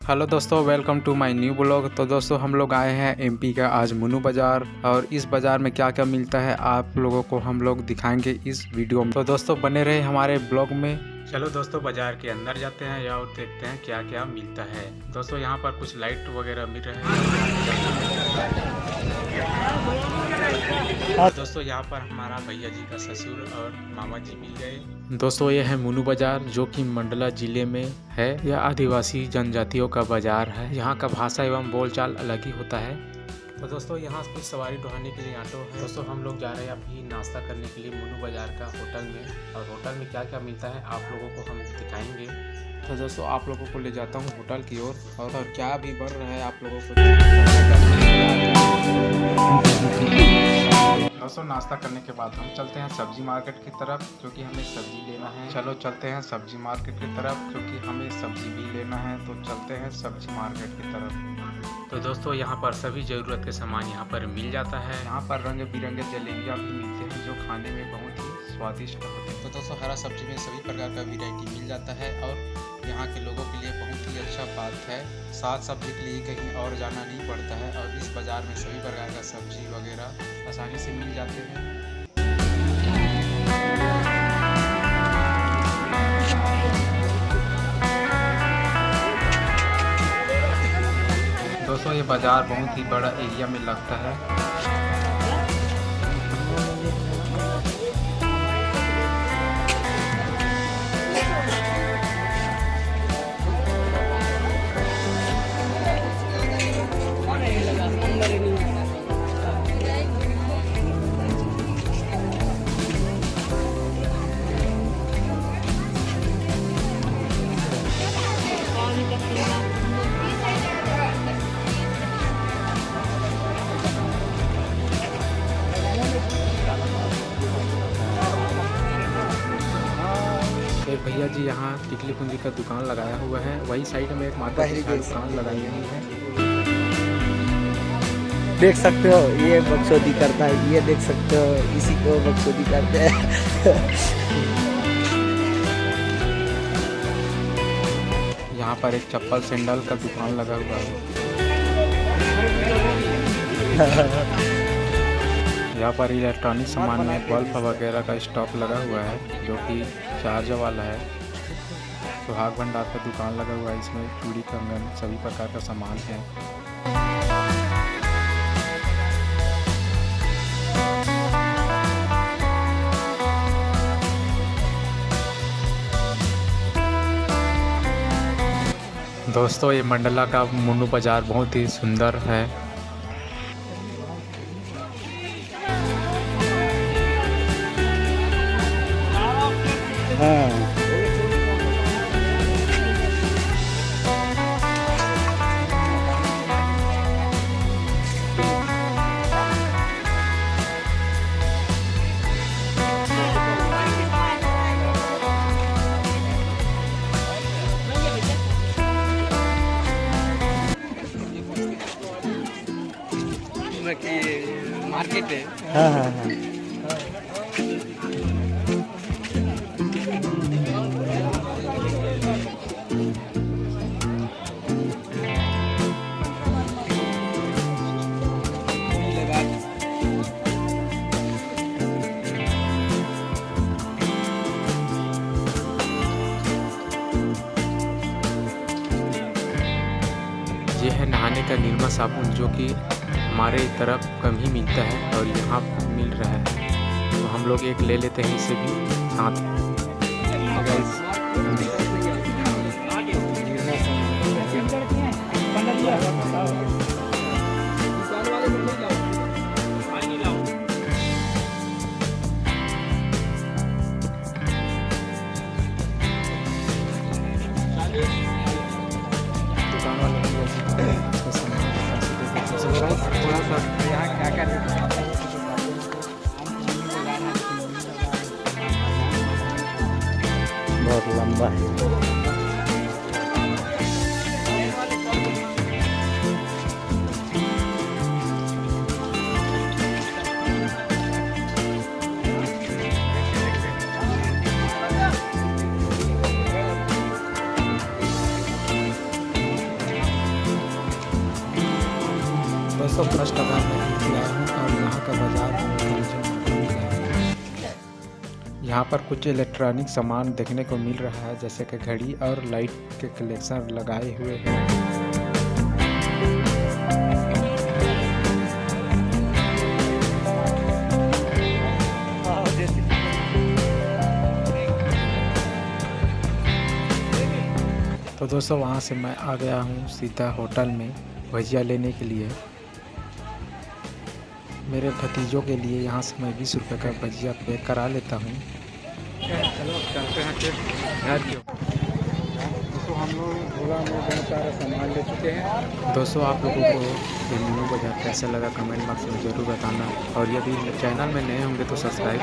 Hello दोस्तों, welcome to my new blog. तो दोस्तों हम लोग आए हैं एमपी का आज मुन्नू बाज़ार, और इस बाज़ार में क्या क्या मिलता है आप लोगों को हम लोग दिखाएंगे इस वीडियो में। तो दोस्तों बने रहे हमारे ब्लॉग में। चलो दोस्तों बाज़ार के अंदर जाते हैं और देखते हैं क्या क्या मिलता है। दोस्तों यहाँ पर कुछ लाइट वगैरह मिल रहे हैं। दोस्तों यहाँ पर हमारा भैया जी का ससुर और मामा जी मिल गए। दोस्तों ये है मुन्नू बाज़ार, जो कि मंडला जिले में है। यह आदिवासी जनजातियों का बाज़ार है। यहाँ का भाषा एवं बोलचाल अलग ही होता है। तो दोस्तों यहाँ कुछ सवारी ढोने के लिए ऑटो है। दोस्तों हम लोग जा रहे हैं अभी नाश्ता करने के लिए मुन्नू बाज़ार का होटल में, और होटल में क्या क्या मिलता है आप लोगों को हम दिखाएंगे। तो दोस्तों आप लोगों को ले जाता हूँ होटल की ओर, और क्या भी बढ़ रहा है आप लोगों को। दोस्तों नाश्ता करने के बाद हम चलते हैं सब्जी मार्केट की तरफ, क्योंकि हमें सब्जी लेना है। चलो चलते हैं सब्जी मार्केट की तरफ, क्योंकि हमें सब्जी भी लेना है। तो चलते हैं सब्जी मार्केट की तरफ। तो दोस्तों यहाँ पर सभी ज़रूरत के सामान यहाँ पर मिल जाता है। यहाँ पर रंग बिरंगे जलेबियाँ भी मिलते हैं, जो खाने में बहुत ही स्वादिष्ट होते हैं। तो दोस्तों हरा सब्जी में सभी प्रकार का वैरायटी मिल जाता है, और यहाँ के लोगों के लिए बहुत ही अच्छा बात है। साग सब्जी के लिए कहीं और जाना नहीं पड़ता है, और इस बाज़ार में सभी प्रकार का सब्जी वगैरह आसानी से मिल जाते हैं। दोस्तों ये बाज़ार बहुत ही बड़ा एरिया में लगता है। एक भैया जी यहाँ टिकली पूंजी का दुकान लगाया हुआ है। वही साइड में एक माता जी का दुकान लगाई हुई है। देख सकते हो ये बकचोदी करता है, ये देख सकते हो इसी को बकचोदी करते हैं। यहाँ पर एक चप्पल सैंडल का दुकान लगा हुआ है। यहाँ पर इलेक्ट्रॉनिक सामान में बल्ब वगैरह का स्टॉक लगा हुआ है, जो कि चार्ज वाला है। सुहाग भंडार का दुकान लगा हुआ है, इसमें चूड़ी कंगन सभी प्रकार का सामान है। दोस्तों ये मंडला का मुन्नू बाज़ार बहुत ही सुंदर है। हाँ मार्केट है। हाँ हाँ हाँ ये है नहाने का निरमा साबुन, जो कि हमारे तरफ कम ही मिलता है और यहाँ मिल रहा है। तो हम लोग एक ले लेते हैं इसे भी साथ। दुकान वाले थोड़ा सा यहाँ क्या क्या बहुत लंबा है। दोस्तों फर्स्ट अगर मैं लाया हूँ और यहाँ का बाज़ार यहाँ पर कुछ इलेक्ट्रॉनिक सामान देखने को मिल रहा है, जैसे कि घड़ी और लाइट के कलेक्शन लगाए हुए हैं। तो दोस्तों वहाँ से मैं आ गया हूँ सीधा होटल में भजिया लेने के लिए। मेरे भतीजों के लिए यहाँ से मैं 20 रुपये का भजिया पैक करा लेता हूँ। चलो चलते हैं फिर घर की। दोस्तों हम लोग ओला में बहुत सारा सामान ले चुके हैं। दोस्तों आप लोगों को ये न्यू बाज़ार कैसा लगा कमेंट बॉक्स में ज़रूर बताना, और यदि चैनल में नए होंगे तो सब्सक्राइब